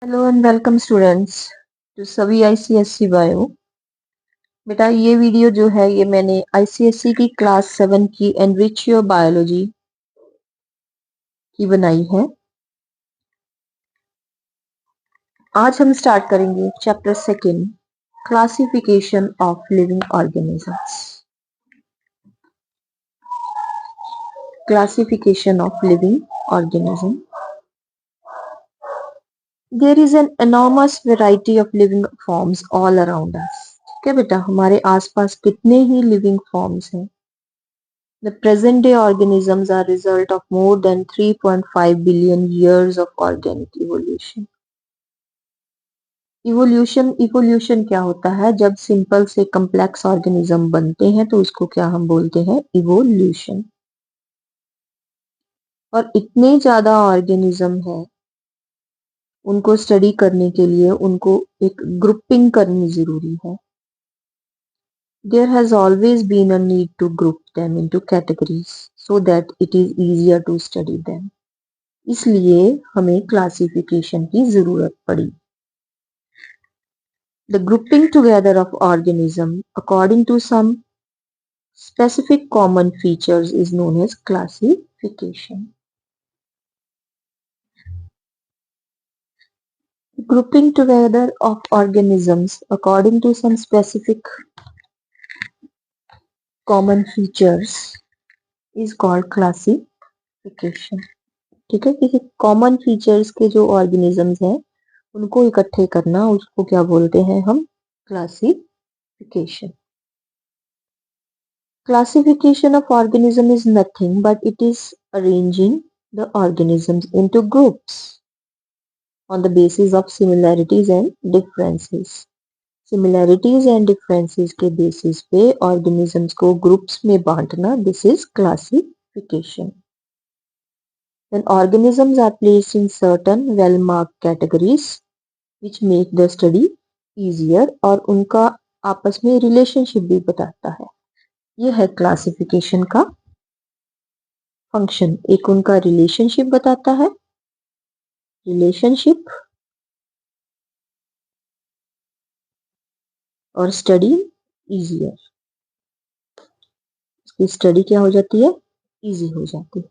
Hello and welcome students to सभी ICSC bio. बेटा ये वीडियो जो है ये मैंने आईसीएससी की क्लास 7 की एनरिच योर बायोलॉजी की बनाई है। आज हम स्टार्ट करेंगे chapter second, classification of living organisms. Classification of living organism. There is an enormous variety of living forms all around us। ठीक है बेटा, हमारे आसपास कितने ही लिविंग फॉर्म्स हैं। The present-day organisms are result of more than 3.5 billion years of organic evolution. Evolution क्या होता है? जब सिंपल से कम्प्लेक्स ऑर्गेनिज्म बनते हैं तो उसको क्या हम बोलते हैं? इवोल्यूशन। और इतने ज्यादा ऑर्गेनिज्म है, उनको स्टडी करने के लिए उनको एक ग्रुपिंग करनी जरूरी है। There has always been a need to group them into categories so that it is easier to study them. इसलिए हमें क्लासिफिकेशन की जरूरत पड़ी। The grouping together of organism according to some specific common features is known as classification. Grouping together of organisms according to some specific common features is called classification. ठीक है, किसी common features के जो organisms हैं उनको इकट्ठे करना, उसको क्या बोलते हैं हम? Classification. Classification of organism is nothing but it is arranging the organisms into groups on the basis of similarities and differences. Similarities and differences के basis पे organisms को groups में बांटना, this is classification. When organisms are placed in certain well-marked categories which make the study easier, और उनका आपस में relationship भी बताता है। यह है क्लासिफिकेशन का फंक्शन। एक उनका रिलेशनशिप बताता है, रिलेशनशिप, और स्टडी इजियर। इसकी स्टडी क्या हो जाती है? इजी हो जाती है।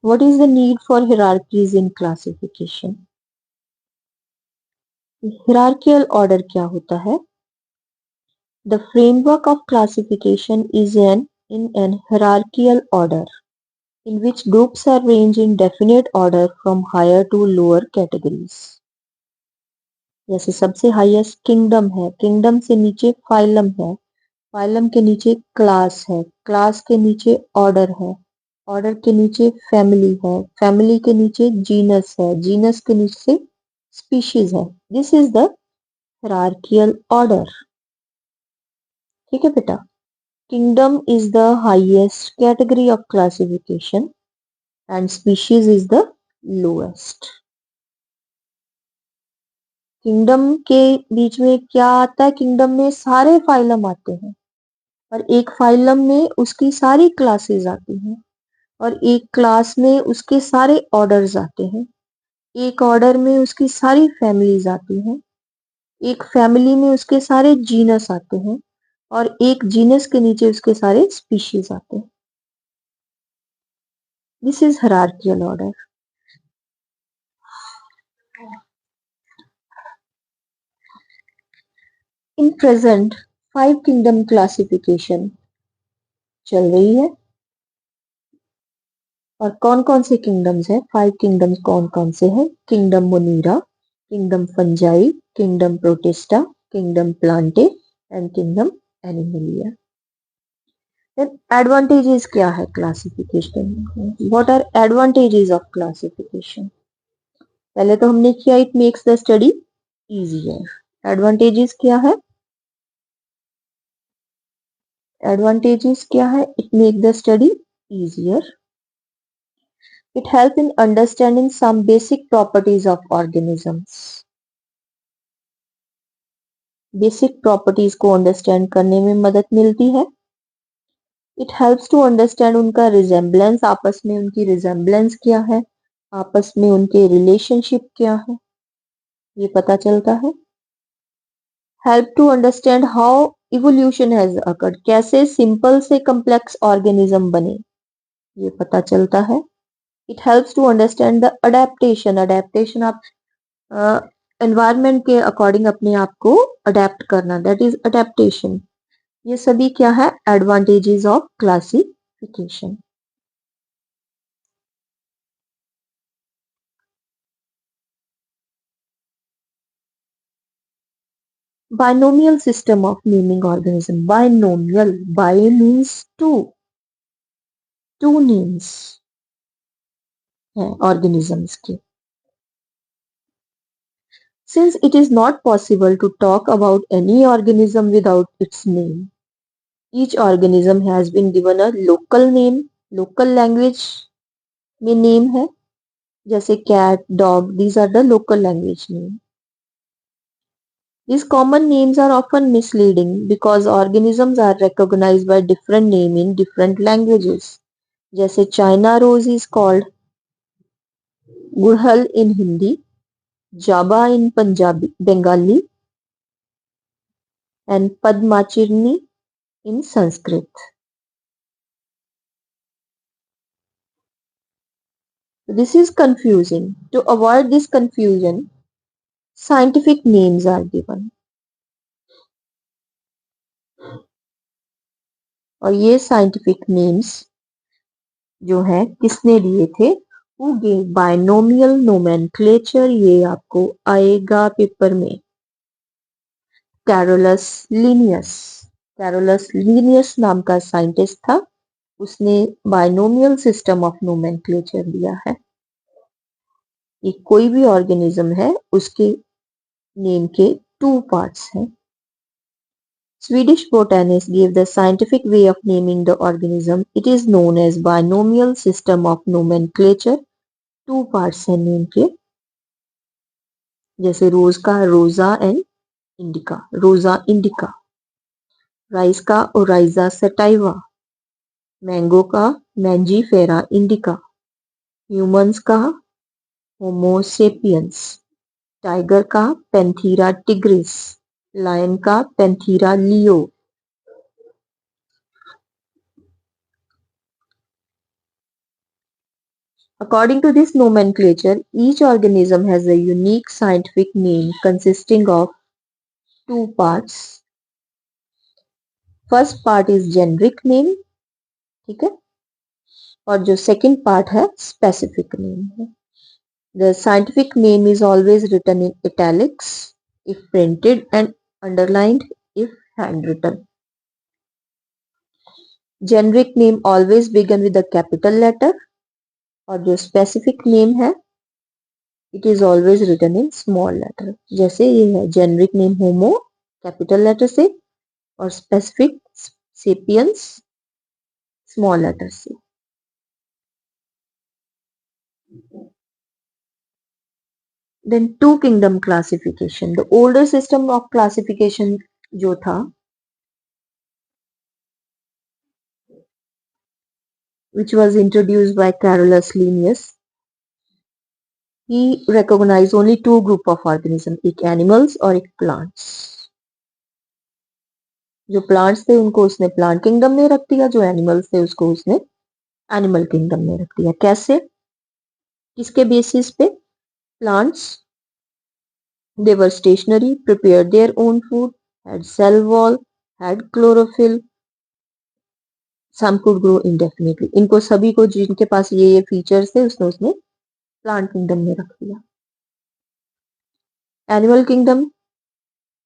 What is the need for hierarchies in classification? Hierarchical order क्या होता है? The framework of classification is in an hierarchical order in which groups are arranged in definite order from higher to lower categories. जैसे सबसे highest kingdom है, kingdom से नीचे phylum है, phylum के नीचे क्लास है, क्लास के नीचे ऑर्डर है, ऑर्डर के नीचे फैमिली है, फैमिली के नीचे जीनस है, जीनस के नीचे स्पीशीज है। This is the hierarchical order. ठीक है बेटा, kingdom is the highest category of classification and species is the lowest. Kingdom के बीच में क्या आता है? किंगडम में सारे फाइलम आते हैं, और एक फाइलम में उसकी सारी क्लासेस आती हैं, और एक क्लास में उसके सारे ऑर्डर्स आते हैं, एक ऑर्डर में उसकी सारी फैमिलीज आती हैं, एक फैमिली में उसके सारे जीनस आते हैं, और एक जीनस के नीचे उसके सारे स्पीशीज आते हैं। This is hierarchical order. In present 5 kingdom classification चल रही है। और कौन कौन से किंगडम्स हैं? 5 किंगडम्स कौन कौन से हैं? Kingdom Monera, kingdom Fungi, kingdom Protista, kingdom Plantae and kingdom Animalia. Then advantages क्या है classification? What are advantages of classification? पहले तो हमने किया, it makes the study easier. Advantages क्या है? एडवांटेजेस क्या है? It make the study easier. It helps in understanding some basic properties of organisms. Basic properties को अंडरस्टैंड करने में मदद मिलती है। इट हेल्प्स टू अंडरस्टैंड उनका रिजेम्बलेंस, आपस में उनकी रिजेम्बलेंस क्या है, आपस में उनके रिलेशनशिप क्या है, ये पता चलता है। Help to understand how evolution has occurred, कैसे सिंपल से कम्प्लेक्स ऑर्गेनिज्म बने, ये पता चलता है। It helps to understand the adaptation, adaptation आप एनवायरनमेंट के अकॉर्डिंग अपने आप को अडेप्ट करना, दैट इज अडेप्टेशन। ये सभी क्या है, advantages of classification. Binomial system of naming organism. Binomial. Bi means two. Two names हैं organisms के. Since it is not possible to talk about any organism without its name, each organism has been given a local name. Local language में name है, जैसे cat, dog. These are the local language name. These common names are often misleading because organisms are recognized by different name in different languages. जैसे China rose is called gudhal in Hindi, jaba in Punjabi Bengali and padmacharini in Sanskrit. This is confusing. To avoid this confusion, scientific names are given. और ये scientific names जो है किसने दिए थे, who gave binomial nomenclature, ये आपको आएगा पेपर में. Carolus Linnaeus. कैरोलस लीनियस नाम का साइंटिस्ट था, उसने बायनोमियल सिस्टम ऑफ नोमेनक्लेचर दिया है. ये कोई भी ऑर्गेनिज्म है उसके नेम के टू पार्ट्स हैं. Swedish botanist gave the scientific way of naming the organism. It is known as binomial system of nomenclature. Two parts हैं नेम के, जैसे रोज का रोजा and indica, Rosa indica. Rice का ओराइजा सटाइवा. मैंगो का Mangifera indica. Humans का होमो sapiens. Tiger का पैंथीरा tigris. Lion का पैंथीरा लियो. According to this nomenclature, each organism has a unique scientific name consisting of two parts. First part is generic name, ठीक है, और जो second part है specific name है. The scientific name is always written in italics if printed and underlined if handwritten. Generic name always begin with a capital letter, और जो specific name है it is always written in small letter. जैसे ये है generic name होमो capital letter से और specific sapiens small letter से. Then two kingdom classification. The older system of classification जो था, which was introduced by Carolus Linnaeus, he recognized only two group of organism, एक animals और एक plants. जो plants थे उनको उसने plant kingdom में रख दिया, जो animals थे उसको उसने animal kingdom में रख दिया. कैसे, किसके बेसिस पे? Plants, they were stationary, prepared their own food, had cell wall, had chlorophyll, some could grow indefinitely. इनको सभी को जिनके पास ये फीचर्स थे उसने प्लांट किंगडम में रख दिया. Animal kingdom,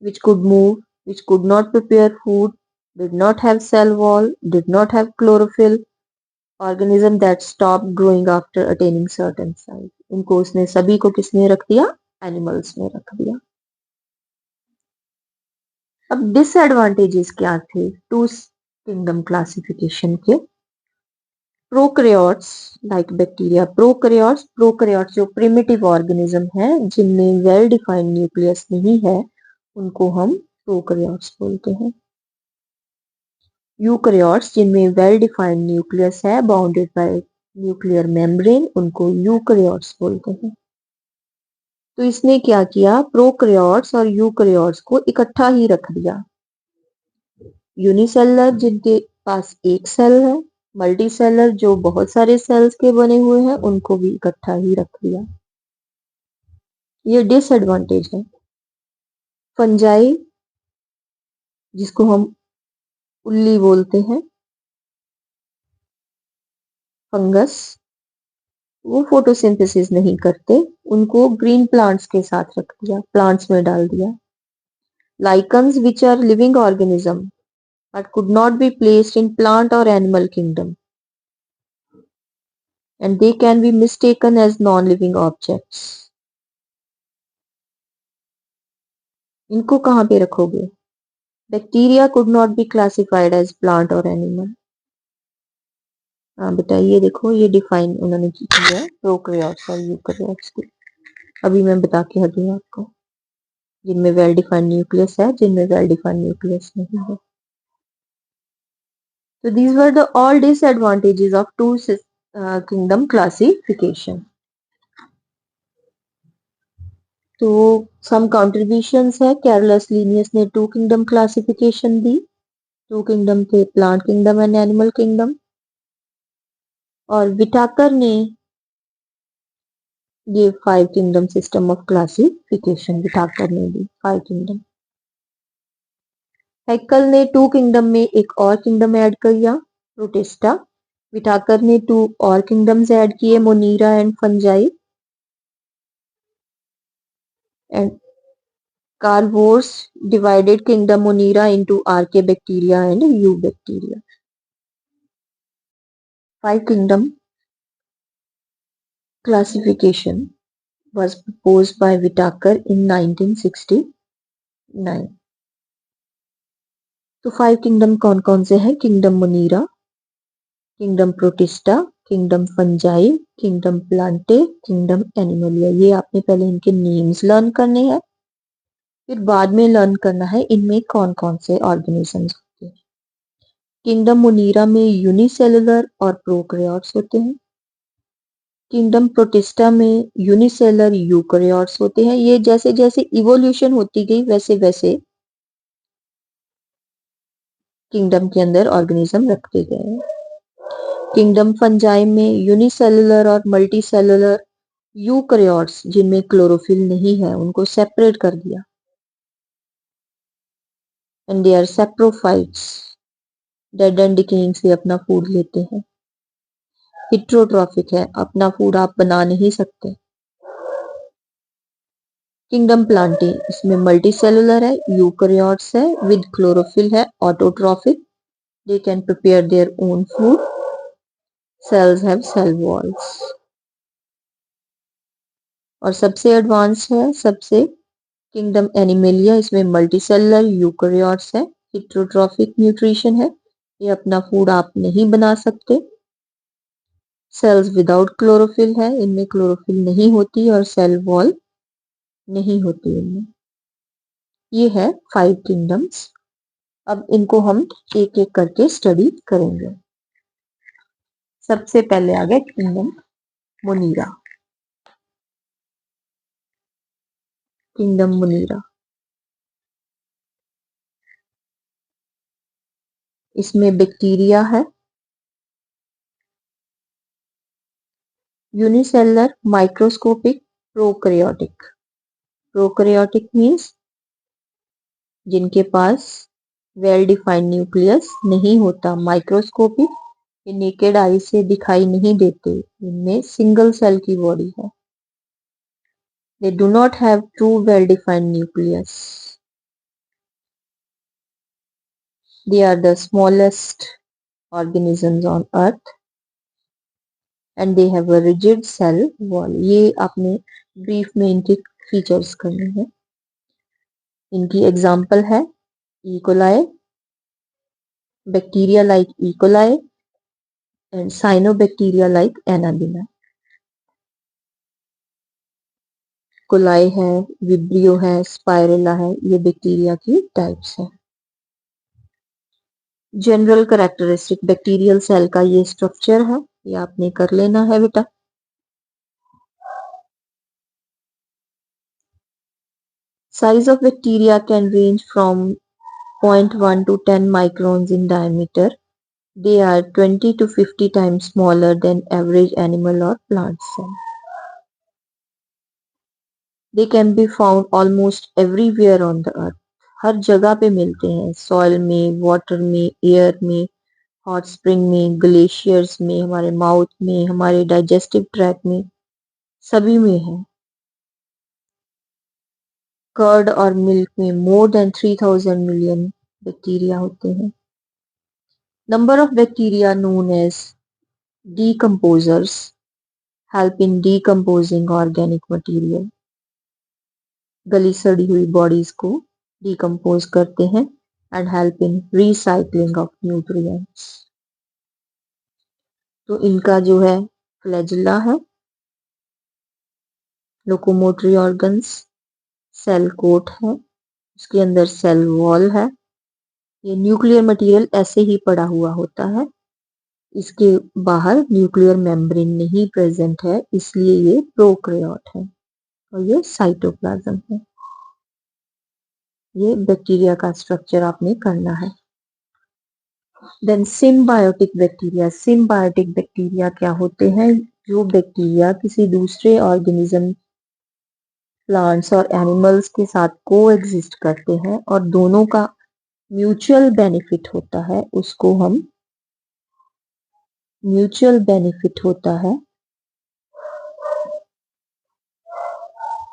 which could move, which could not prepare food, did not have cell wall, did not have chlorophyll, organism that stopped growing after attaining certain size. इनको उसने सभी को किसने रख दिया? एनिमल्स में रख दिया. अब डिसएडवांटेजेस क्या थे टू किंगडम क्लासिफिकेशन के? Prokaryotes like bacteria. प्रोकैरियोट्स जो प्रिमिटिव ऑर्गेनिज्म है जिनमें वेल डिफाइंड न्यूक्लियस नहीं है उनको हम प्रोकैरियोट्स बोलते हैं. यूकैरियोट्स जिनमें वेल डिफाइंड न्यूक्लियस है बाउंडेड बाय न्यूक्लियर मेम्ब्रेन, उनको यूकैरियोट्स बोलते हैं। तो इसने क्या किया, प्रोकैरियोट्स और यूकैरियोट्स को इकट्ठा ही रख दिया। यूनिसेलुलर जिनके पास एक सेल है, मल्टी सेलर जो बहुत सारे सेल्स के बने हुए हैं, उनको भी इकट्ठा ही रख दिया। ये डिसएडवांटेज है। फंजाई जिसको हम उल्ली बोलते हैं, फंगस, वो फोटोसिंथेसिस नहीं करते, उनको ग्रीन प्लांट्स के साथ रख दिया, प्लांट्स में डाल दिया। Lichens which are living organism but could not be placed in plant or animal kingdom, and they can be mistaken as non-living objects. इनको कहाँ पे रखोगे? Bacteria could not be classified as plant or animal. हाँ बेटा, ये देखो, ये define उन्होंने किया है प्रोकैरियोट्स और यूकैरियोट्स को। अभी मैं बता के हटूँ आपको, जिनमें वेल डिफाइंड न्यूक्लियस है, जिनमें वेल डिफाइंड न्यूक्लियस नहीं है। So these were the all disadvantages of two kingdom classification. तो सम कॉन्ट्रीब्यूशंस है, कैरोलस लीनियस ने टू किंगडम क्लासिफिकेशन दी। टू किंगडम थे, plant kingdom and animal kingdom. और विटाकर ने ये 5 kingdom system of classification, Whittaker ने दी 5 किंगडम। हैक्कल ने टू किंगडम में एक और किंगडम ऐड किया, प्रोटिस्टा। विटाकर ने 2 और किंगडम्स ऐड किए, Monera and Fungi. And Carl Woese divided kingdom Monera into Archaebacteria and Eubacteria. 5 kingdom classification was proposed by Whitaker in 1969. तो 5 किंगडम कौन कौन से हैं? Kingdom Monera, kingdom Protista, kingdom Fungi, kingdom Plantae, kingdom Animalia. ये आपने पहले इनके names learn करने हैं, फिर बाद में लर्न करना है इनमें कौन कौन से ऑर्गेनिजम्स होते हैं। किंगडम मोनीरा में यूनिसेलुलर और प्रोकैरियोट्स होते हैं। किंगडम प्रोटिस्टा में यूनिसेलर यूकैरियोट्स होते हैं। ये जैसे जैसे इवोल्यूशन होती गई वैसे वैसे किंगडम के अंदर ऑर्गेनिज्म रखते गए। किंगडम फंजाई में यूनिसेलुलर और मल्टीसेलुलर यूकैरियोट्स जिनमें क्लोरोफिल नहीं है, उनको सेपरेट कर दिया। And they are saprophytes, dead and decaying से अपना फूड लेते हैं। हिट्रोट्रॉफिक है, अपना फूड आप बना नहीं सकते। किंगडम प्लांटी, इसमें मल्टीसेलुलर है, यूकैरियोट्स है, विद क्लोरोफिल है, autotrophic, they can prepare their own food, cells have cell walls. और सबसे एडवांस है, सबसे किंगडम एनिमलिया, इसमें मल्टीसेलुलर यूकैरियोट्स है, हिट्रोट्रॉफिक न्यूट्रिशन है, ये अपना फूड आप नहीं बना सकते। सेल्स विदाउट क्लोरोफिल है, इनमें क्लोरोफिल नहीं होती और सेल वॉल नहीं होती इनमें। ये है 5 किंगडम्स। अब इनको हम एक एक करके स्टडी करेंगे। सबसे पहले आ गया किंगडम मोनीरा। किंगडम मोनीरा, इसमें बैक्टीरिया है, unicellular, microscopic, prokaryotic. Prokaryotic means जिनके पास वेल डिफाइंड न्यूक्लियस नहीं होता। माइक्रोस्कोपिक, ये नेकेड आई से दिखाई नहीं देते, इनमें सिंगल सेल की बॉडी है। They do not have true well defined nucleus. They are the smallest organisms on earth and they have a rigid cell wall। ये आपने ब्रीफ में इनके फीचर्स करने हैं। इनकी एग्जांपल है E. coli, bacteria like E. coli and cyanobacteria like Anabaena. Coli है, vibrio है, स्पाइरेला है, ये बैक्टीरिया की टाइप्स हैं। जनरल कैरेक्टरिस्टिक बैक्टीरियल सेल का ये स्ट्रक्चर है, ये आपने कर लेना है बेटा। Size of bacteria can range from 0.1 to 10 microns in diameter. They are 20 to 50 times smaller than average animal or plant cell. They can be found almost everywhere on the earth. हर जगह पे मिलते हैं, सॉइल में, water में, air में, hot spring में, glaciers में, हमारे माउथ में, हमारे डाइजेस्टिव ट्रैक्ट में, सभी में है। कर्ड और मिल्क में मोर देन 3000 मिलियन बैक्टीरिया होते हैं। Number of bacteria known as decomposers help in decomposing organic material. गली सड़ी हुई बॉडीज को डिकम्पोज करते हैं and help in recycling of nutrients. तो इनका जो है फ्लैजिला है, लोकोमोटरी ऑर्गन्स, सेल कोट है, उसके अंदर सेल वॉल है। ये न्यूक्लियर मटेरियल ऐसे ही पड़ा हुआ होता है, इसके बाहर न्यूक्लियर मेम्ब्रेन नहीं प्रेजेंट है, इसलिए ये प्रोकैरियोट है। और ये साइटोप्लाज्म है। ये बैक्टीरिया का स्ट्रक्चर आपने करना है। Then symbiotic bacteria. Symbiotic bacteria क्या होते हैं? जो बैक्टीरिया किसी दूसरे ऑर्गेनिज्म, प्लांट्स और एनिमल्स के साथ को एग्जिस्ट करते हैं और दोनों का म्यूचुअल बेनिफिट होता है, उसको हम म्यूचुअल बेनिफिट होता है,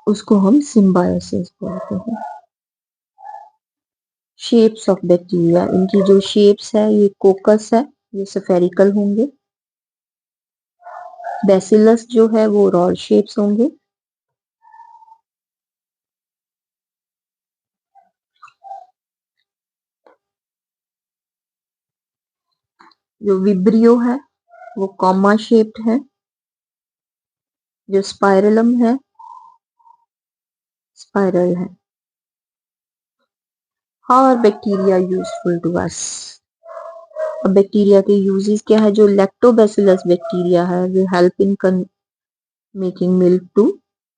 उसको हम सिम्बायोसिस बोलते हैं। Shapes of bacteria. इनकी जो शेप्स है, ये कोकस है, ये स्फेरिकल होंगे। बैसिलस जो है वो रॉड शेप्स होंगे। जो विब्रियो है वो कॉमा शेप्ड है। जो स्पाइरलम है स्पाइरल है। How are bacteria useful to us? अब बैक्टीरिया के यूजेस क्या है? जो लैक्टोबैसिलस बैक्टीरिया है वो help in making milk to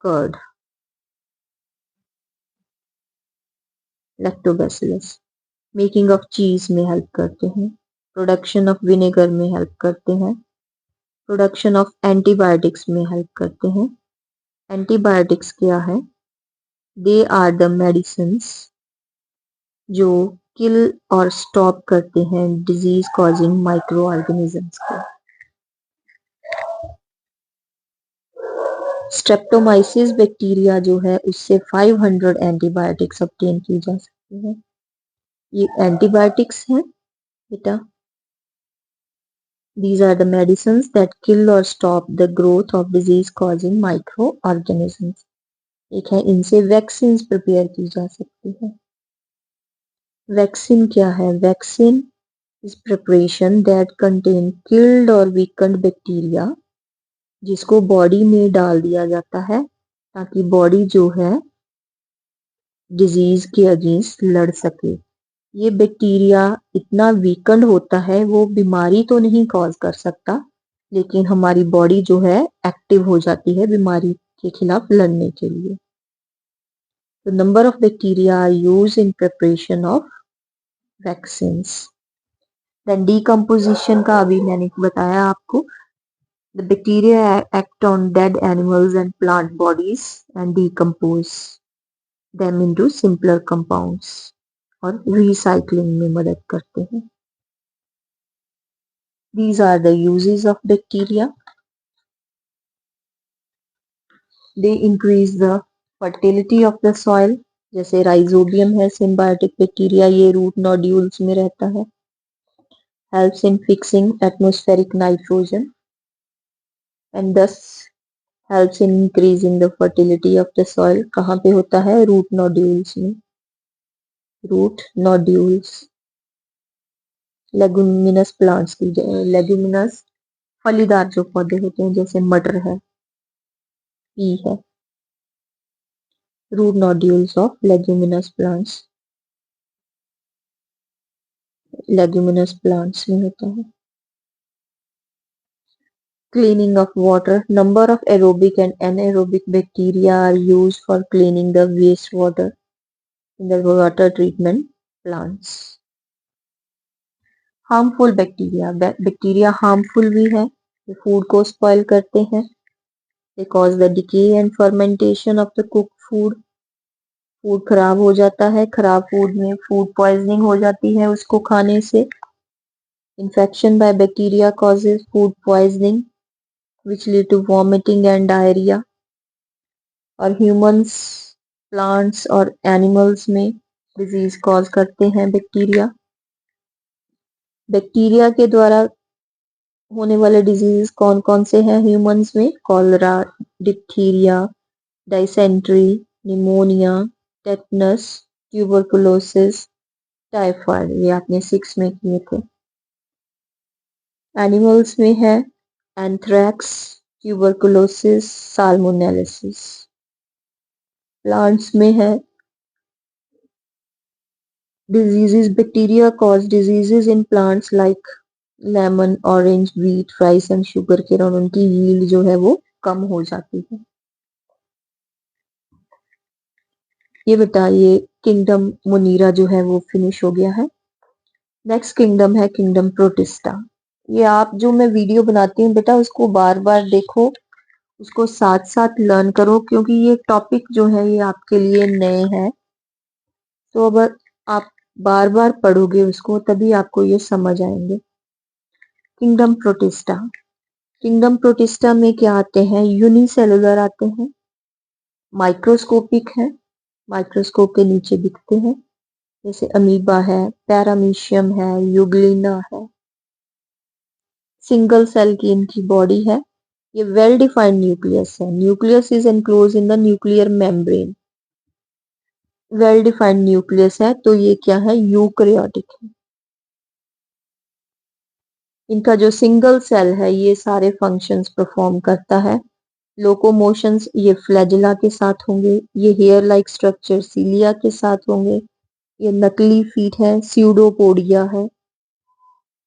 curd. Lactobacillus making of cheese में हेल्प करते हैं। प्रोडक्शन ऑफ विनेगर में हेल्प करते हैं। प्रोडक्शन ऑफ एंटीबायोटिक्स में हेल्प करते हैं। एंटीबायोटिक्स क्या है? दे आर द मेडिसिन्स जो किल और स्टॉप करते हैं डिजीज कॉजिंग माइक्रो ऑर्गेनिजम्स को। स्ट्रेप्टोमाइसिस बैक्टीरिया जो है उससे 500 एंटीबायोटिक्स ऑब्टेन की जा सकती है। ये एंटीबायोटिक्स हैं बेटा। These are the medicines that kill or stop the growth of disease causing microorganisms. एक है इनसे वैक्सीन प्रिपेयर की जा सकती है। वैक्सीन क्या है? Vaccine is preparation that contain killed और वीकेंड बैक्टीरिया, जिसको बॉडी में डाल दिया जाता है ताकि बॉडी जो है डिजीज के अगेंस्ट लड़ सके। ये बैक्टीरिया इतना वीकेंड होता है, वो बीमारी तो नहीं कॉज कर सकता, लेकिन हमारी बॉडी जो है एक्टिव हो जाती है बीमारी के खिलाफ लड़ने के लिए। तो number of bacteria are use in preparation of vaccines. Then decomposition का अभी मैंने बताया आपको। The bacteria act on dead animals and plant bodies and decompose them into simpler compounds और रिसाइकलिंग में मदद करते हैं। These are the uses of bacteria. They increase the fertility of the soil. जैसे राइजोबियम है सिम्बायोटिक बैक्टीरिया, ये root nodules में रहता है। Helps in fixing atmospheric nitrogen and thus helps in increasing the fertility of the soil. कहाँ पे होता है? रूट नोड्यूल्स में। रूट नोड्यूल्स लेगुमिनस प्लांट्स की, लेगुमिनस फलीदार जो पौधे होते हैं जैसे मटर है, पी है। Root nodules of leguminous plants. Leguminous plants में होता है। Cleaning of water. Number of aerobic and anaerobic bacteria are used for cleaning the wastewater in the water treatment plants. Harmful bacteria. Bacteria harmful भी है, ये food को spoil करते हैं. They cause the decay and fermentation of the cooked food. Food खराब हो जाता है, खराब फूड में फूड पॉइजनिंग हो जाती है उसको खाने से. Infection by bacteria causes food poisoning which lead to vomiting and diarrhea. और ह्यूमंस, प्लांट्स और एनिमल्स में डिजीज कॉज करते हैं बैक्टीरिया. बैक्टीरिया के द्वारा होने वाले डिजीज कौन कौन से हैं ह्यूमंस में? Cholera, diphtheria, dysentery, pneumonia, tetanus, tuberculosis, typhoid. ये आपने 6 में किए थे. एनिमल्स में है एंथ्रैक्स, ट्यूबरकुलोसिस, साल्मोनेलिसिस. प्लांट्स में है diseases. Bacteria cause diseases in plants like lemon, orange, wheat, rice and sugar cane. और उनकी yield जो है वो कम हो जाती है. ये बताइए किंगडम मुनीरा जो है वो फिनिश हो गया है. नेक्स्ट किंगडम है किंगडम प्रोटिस्टा. ये आप जो मैं वीडियो बनाती हूँ बेटा उसको बार बार देखो, उसको साथ साथ लर्न करो क्योंकि ये टॉपिक जो है ये आपके लिए नए हैं. तो अब आप बार बार पढ़ोगे उसको तभी आपको ये समझ आएंगे. Kingdom Protista. किंगडम प्रोटिस्टा में क्या आते हैं? यूनिसेलुलर आते हैं, माइक्रोस्कोपिक है, माइक्रोस्कोप के नीचे दिखते हैं, जैसे अमीबा है, पैरामीशियम है, यूग्लिना है. सिंगल सेल की इनकी बॉडी है. ये वेल डिफाइंड न्यूक्लियस है. Nucleus is enclose in the nuclear membrane. Well defined nucleus है तो ये क्या है? यूकैरियोटिक है. इनका जो सिंगल सेल है ये सारे फंक्शंस परफॉर्म करता है. लोकोमोशंस ये फ्लैजिला के साथ होंगे. ये हेयर लाइक स्ट्रक्चर सीलिया के साथ होंगे. ये नकली फीट है, स्यूडोपोडिया है,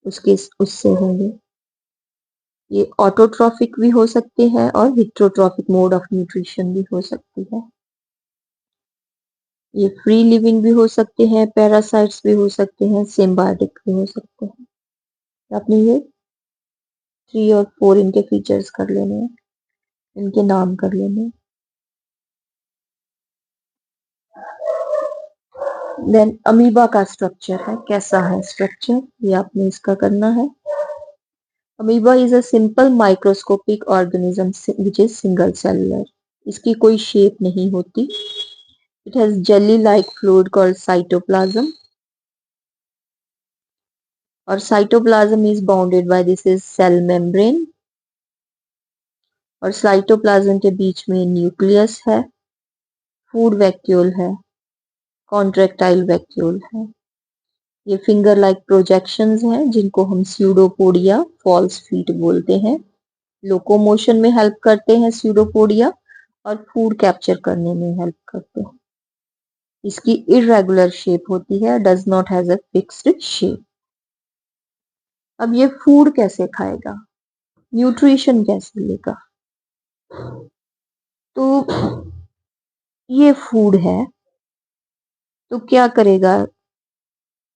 उससे होंगे. ये ऑटोट्रॉफिक भी हो सकते हैं और हिट्रोट्रॉफिक मोड ऑफ न्यूट्रिशन भी हो सकती है. ये फ्री लिविंग भी हो सकते हैं, पैरासाइट्स भी हो सकते हैं, सिम्बायोटिक भी हो सकते हैं. आपने ये 3 और 4 इनके फीचर्स कर लेने हैं, इनके नाम कर लेने हैं. देन अमीबा का स्ट्रक्चर है, कैसा है स्ट्रक्चर ये आपने इसका करना है. Amoeba is a simple microscopic organism which is single cellular. इसकी कोई शेप नहीं होती. It has jelly like fluid called cytoplasm. और cytoplasm is bounded by this is cell membrane. और साइटोप्लाज्म के बीच में न्यूक्लियस है, फूड वैक्यूल है, कॉन्ट्रैक्टाइल वैक्यूल है. ये फिंगर लाइक प्रोजेक्शंस हैं जिनको हम स्यूडोपोडिया, फॉल्स फीट बोलते हैं. लोकोमोशन में हेल्प करते हैं स्यूडोपोडिया और फूड कैप्चर करने में हेल्प करते हैं. इसकी इरेगुलर शेप होती है, does not has a fixed shape. अब ये फूड कैसे खाएगा, न्यूट्रिशन कैसे लेगा? तो ये फूड है तो क्या करेगा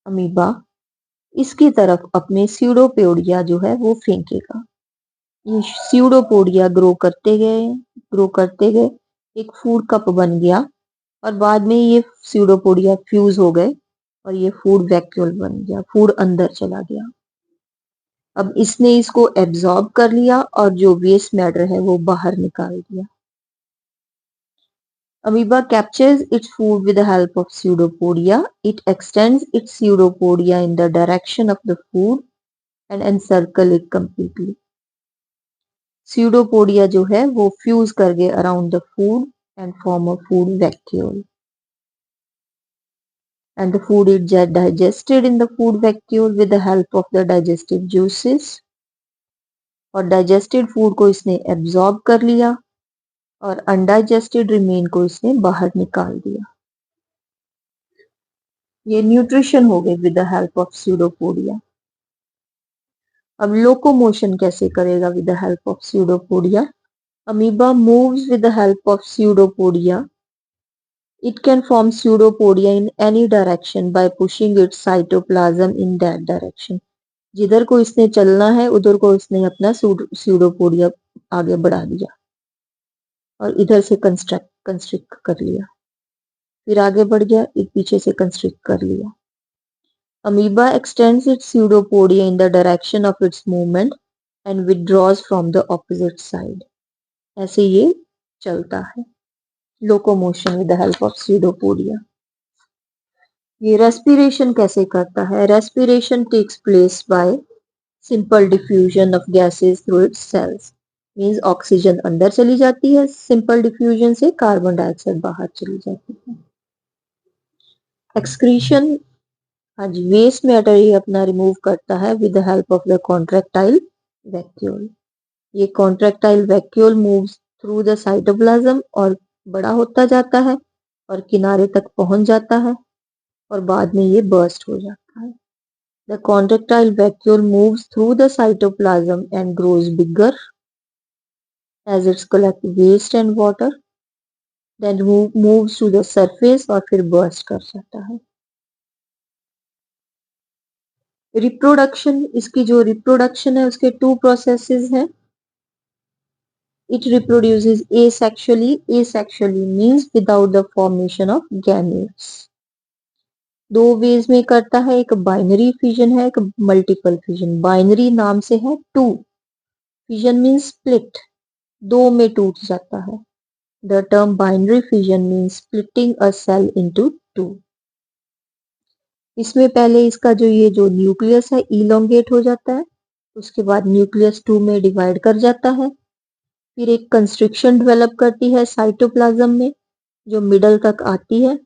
अमीबा? इसकी तरफ अपने स्यूडोपोडिया जो है वो फेंकेगा. ये स्यूडोपोडिया ग्रो करते गए एक फूड कप बन गया और बाद में ये स्यूडोपोडिया फ्यूज हो गए और ये फूड वैक्यूल बन गया, फूड अंदर चला गया. अब इसने इसको एब्जॉर्ब कर लिया और जो वेस्ट मैटर है वो बाहर निकाल दिया. Amoeba captures its food with the help of pseudopodia. It extends its pseudopodia in the direction of the food and encircle it completely. Pseudopodia जो है वो fuse कर गए around the food and form a food vacuole. And the food is digested in the food vacuole with the help of the digestive juices. और digested food को इसने absorb कर लिया और undigested remain को इसने बाहर निकाल दिया. ये न्यूट्रिशन हो गई with the help of pseudopodia. अब लोकोमोशन कैसे करेगा with the help of pseudopodia? Amoeba moves with the help of pseudopodia. It can form pseudopodia in any direction by pushing its cytoplasm in that direction. जिधर को इसने चलना है उधर को इसने अपना स्यूडोपोडिया आगे बढ़ा दिया और इधर से कंस्ट्रिक्ट कर लिया, फिर आगे बढ़ गया, एक पीछे से कंस्ट्रिक्ट कर लिया। Amoeba extends its pseudopodia in the direction of its movement and withdraws from the opposite side. ऐसे ये चलता है, locomotion with the help of pseudopodia. ये रेस्पिरेशन कैसे करता है? Respiration takes place by simple diffusion of gases through its cells. Means oxygen अंदर चली जाती है, सिंपल डिफ्यूजन से कार्बन डाइऑक्साइड बाहर चली जाती है। एक्सक्रीशन, हाँ जी, वेस्ट मैटर ये अपना रिमूव करता है with the help of the contractile vacuole. ये contractile vacuole moves through the cytoplasm और बड़ा होता जाता है और किनारे तक पहुंच जाता है और बाद में ये बर्स्ट हो जाता है। The contractile vacuole moves through the cytoplasm and grows bigger as it collects waste and water, then moves to the surface और फिर burst कर जाता है। रिप्रोडक्शन, इसकी जो रिप्रोडक्शन है उसके टू प्रोसेसेस हैं। It reproduces asexually. Asexually means without the formation of gametes. दो वेज में करता है, एक बाइनरी फिजन है, एक मल्टीपल फिजन। बाइनरी नाम से है टू, फिजन मीन्स स्प्लिट, दो में टूट जाता है। The term binary fission means splitting a cell into two. इसमें पहले इसका जो न्यूक्लियस है इलोंगेट हो जाता है, उसके बाद न्यूक्लियस टू में डिवाइड कर जाता है, फिर एक कंस्ट्रिक्शन डेवलप करती है साइटोप्लाज्म में जो मिडल तक आती है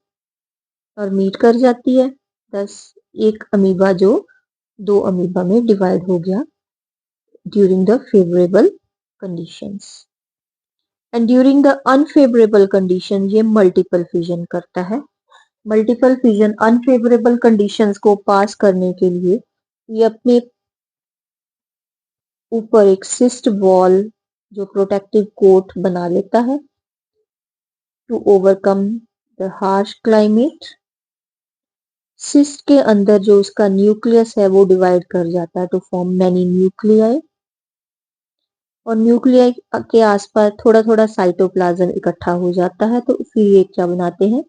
और मीट कर जाती है। थस एक अमीबा जो दो अमीबा में डिवाइड हो गया during the favourable conditions. And during the unfavourable condition ये मल्टीपल फिजन करता है। मल्टीपल फिजन अनफेवरेबल कंडीशंस को पास करने के लिए ये अपने ऊपर एक सिस्ट वॉल जो प्रोटेक्टिव कोट बना लेता है to overcome the harsh climate. Cyst के अंदर जो उसका न्यूक्लियस है वो डिवाइड कर जाता है टू फॉर्म मैनी न्यूक्लियाई, और न्यूक्लियाई के आसपास थोड़ा थोड़ा साइटोप्लाज्म इकट्ठा हो जाता है, तो फिर ये क्या बनाते हैं?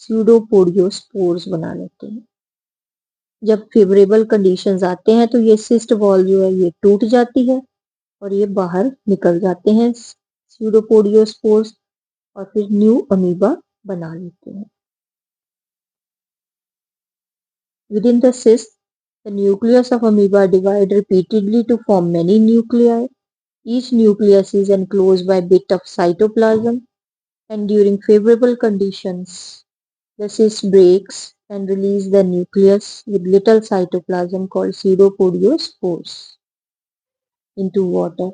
स्यूडोपोडियोस्पोर्स बना लेते हैं। जब फेवरेबल कंडीशंस आते हैं तो ये सिस्ट वॉल जो है ये टूट जाती है और ये बाहर निकल जाते हैं स्यूडोपोडियोस्पोर्स और फिर न्यू अमीबा बना लेते हैं। Within the cyst, the nucleus of amoeba divide repeatedly to form many nuclei. Each nucleus is enclosed by a bit of cytoplasm, and during favorable conditions, the cyst breaks and release the nucleus with little cytoplasm called pseudopodiospores into water,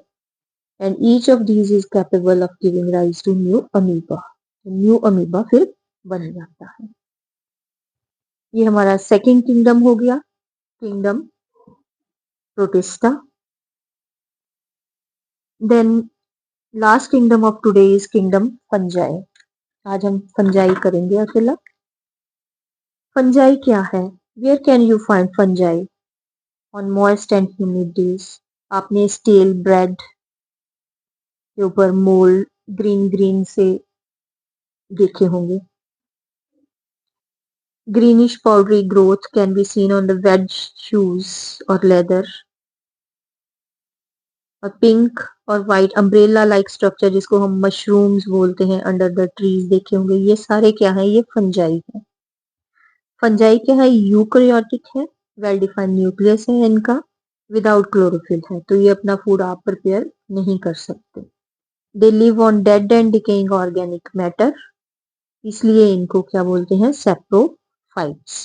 and each of these is capable of giving rise to new amoeba. New amoeba फिर बन जाता है। ये हमारा second kingdom हो गया, kingdom Protista. Then last kingdom of today is kingdom fungi. आज हम फंजाई करेंगे अकेला। फंजाई क्या है? Where can you find fungi? On moist and humid days. आपने स्टेल ब्रेड के ऊपर मोल्ड ग्रीन ग्रीन से देखे होंगे। Greenish powdery growth can be seen on the wedge shoes or leather. और पिंक और वाइट अम्ब्रेला लाइक स्ट्रक्चर जिसको हम मशरूम्स बोलते हैं अंडर द ट्रीज देखे होंगे, ये सारे क्या है? ये फंजाई है। फंजाई क्या है? यूकैरियोटिक है, वेल डिफाइंड न्यूक्लियस है इनका, विदाउट क्लोरोफिल है, तो ये अपना फूड आप प्रिपेयर नहीं कर सकते। They live on dead and decaying organic matter, इसलिए इनको क्या बोलते हैं? Saprophytes.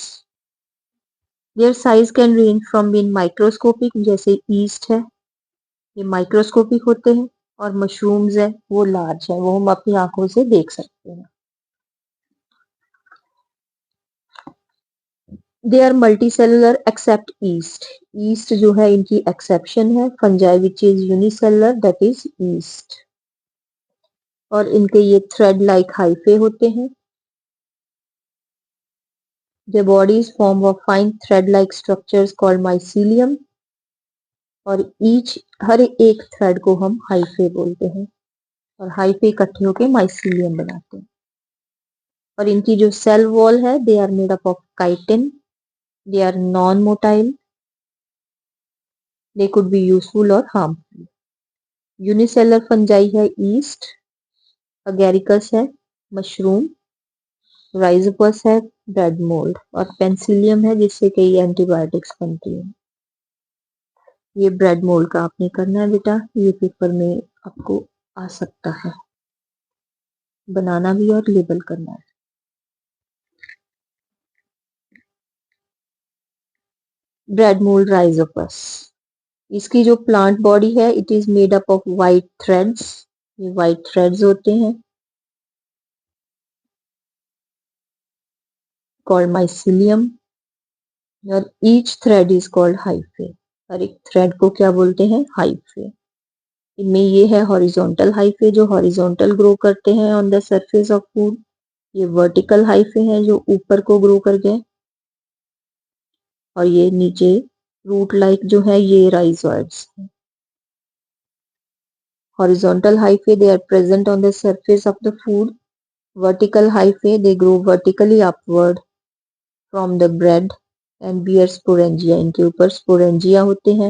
Their size can range from being microscopic, जैसे ईस्ट है ये माइक्रोस्कोपिक होते हैं, और मशरूम्स है वो लार्ज है, वो हम अपनी आंखों से देख सकते हैं। They are multicellular except yeast. Yeast जो है इनकी एक्सेप्शन है। Fungi which is unicellular that is yeast. और इनके ये थ्रेड लाइक हाइफे होते हैं। The body is formed of fine thread-like structures called mycelium और हर एक थ्रेड को हम हाइफे बोलते हैं और हाइफे इकट्ठे होकर माइसीलियम बनाते हैं। और इनकी जो सेल वॉल है they are made up of chitin, they are non motile, they could be useful और हार्मफुल। यूनिसेलर फंजाई है ईस्ट, अगेरिकस है मशरूम, राइजोपस है ब्रेड मोल्ड और पेंसिलियम है जिससे कई एंटीबायोटिक्स बनती हैं। ये ब्रेड मोल्ड का आपने करना है बेटा, ये पेपर में आपको आ सकता है, बनाना भी और लेबल करना है। ब्रेड मोल्ड राइजोपस, इसकी जो प्लांट बॉडी है it is made up of white threads. ये वाइट थ्रेड्स होते हैं कॉल्ड माइसिलियम और each thread is called hyphae. हर एक थ्रेड को क्या बोलते हैं? हाइफे। इनमें ये है हॉरिजॉन्टल हाइफे जो हॉरिजॉन्टल ग्रो करते हैं on the surface of food. ये वर्टिकल हाइफे हैं जो ऊपर को ग्रो कर गए और ये नीचे रूट लाइक जो है ये राइजोइड्स हैं। Horizontal hyphae, they are present on the surface of the food. Vertical hyphae, they grow vertically upward from the bread and bear sporangia. इनके ऊपर sporangia होते हैं।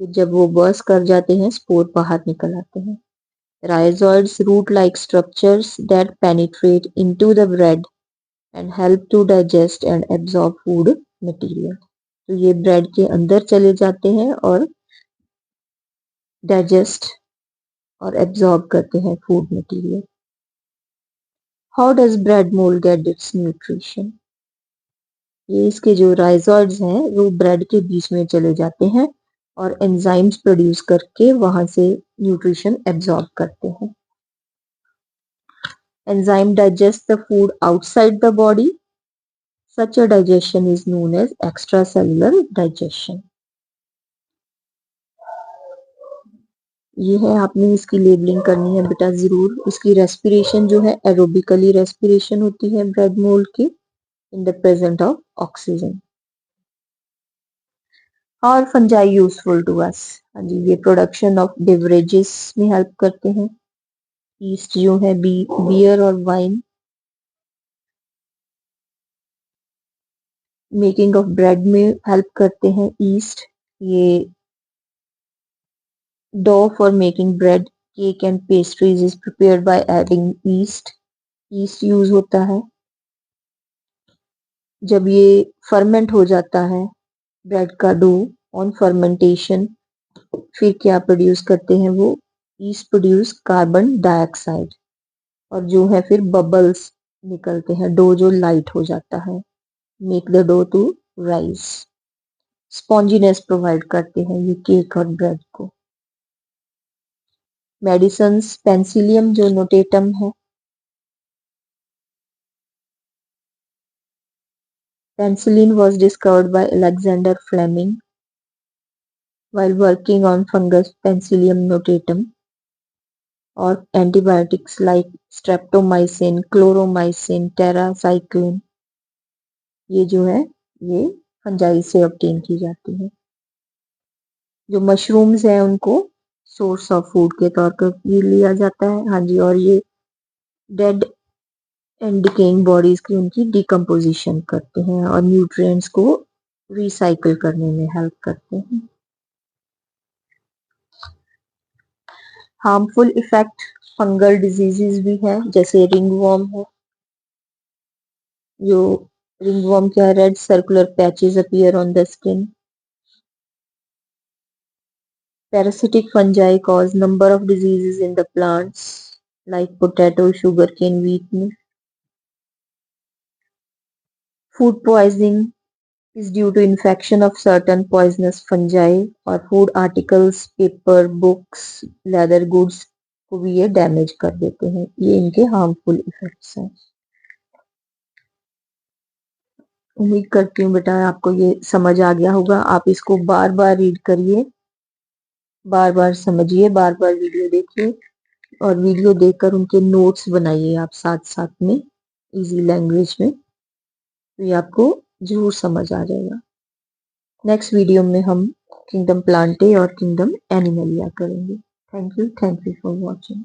जब वो बर्स्ट कर जाते हैं स्पोर बाहर निकल आते हैं। Rhizoids, root-like structures that penetrate into the bread and help to digest and absorb food material. तो ये ब्रेड के अंदर चले जाते हैं और डाइजेस्ट और एब्जॉर्ब करते हैं food material. How does bread mould get its nutrition? ये इसके जो राइजोइड्स हैं वो ब्रेड के बीच में चले जाते हैं और एंजाइम्स प्रोड्यूस करके वहां से न्यूट्रिशन एब्जॉर्ब करते हैं। Enzyme digest the food outside the body. Such a digestion is known as extracellular digestion. ये है, आपने इसकी लेबलिंग करनी है बेटा जरूर। इसकी रेस्पिरेशन जो है एरोबिकली रेस्पिरेशन होती है ब्रेड मोल्ड की in the presence of oxygen. और फंजाई यूजफुल टू अस, हाँ जी, ये प्रोडक्शन ऑफ बेवरेजेस में हेल्प करते हैं। ईस्ट जो है बियर और वाइन, मेकिंग ऑफ ब्रेड में हेल्प करते हैं ईस्ट। ये dough for making bread, cake and pastries is prepared by adding yeast. yeast use होता है। जब ये फर्मेंट हो जाता है ब्रेड का डो ऑन फर्मेंटेशन, फिर क्या प्रोड्यूस करते हैं वो? ईस्ट प्रोड्यूस कार्बन डाइऑक्साइड और जो है फिर बबल्स निकलते हैं, डो जो लाइट हो जाता है, make the dough to rise. Sponginess provide करते हैं ये केक और ब्रेड को। मेडिसिन्स, पेंसिलियम जो नोटेटम है, penicillin was discovered by Alexander Fleming while working on fungus Penicillium notatum, और antibiotics like streptomycin, chloromycin, tetracycline ये जो है ये फंजाई से ऑब्टेन की जाती है। जो मशरूम्स हैं उनको सोर्स ऑफ फूड के तौर पर लिया जाता है। हाँ जी, और ये डेड एंड डिकेइंग बॉडीज की उनकी डिकम्पोजिशन करते हैं और न्यूट्रिएंट्स को रिसाइकिल करने में हेल्प करते हैं। हार्मफुल इफेक्ट फंगल डिजीजेस भी है, जैसे रिंगवॉर्म है। जो रिंगवॉर्म क्या, red circular patches appear on the skin. Parasitic fungi cause number of diseases in the plants like potato, sugarcane, wheat. Food poisoning is due to infection of certain poisonous fungi और food articles, paper, books, leather goods को भी ये damage कर देते हैं। ये इनके harmful effects हैं। उम्मीद करती हूँ बेटा आपको ये समझ आ गया होगा। आप इसको बार बार रीड करिए, बार बार समझिए, बार बार वीडियो देखिए और वीडियो देखकर उनके नोट्स बनाइए आप साथ साथ में इजी लैंग्वेज में, तो ये आपको जरूर समझ आ जाएगा। नेक्स्ट वीडियो में हम किंगडम प्लांटे और किंगडम एनिमलिया करेंगे। Thank you for watching.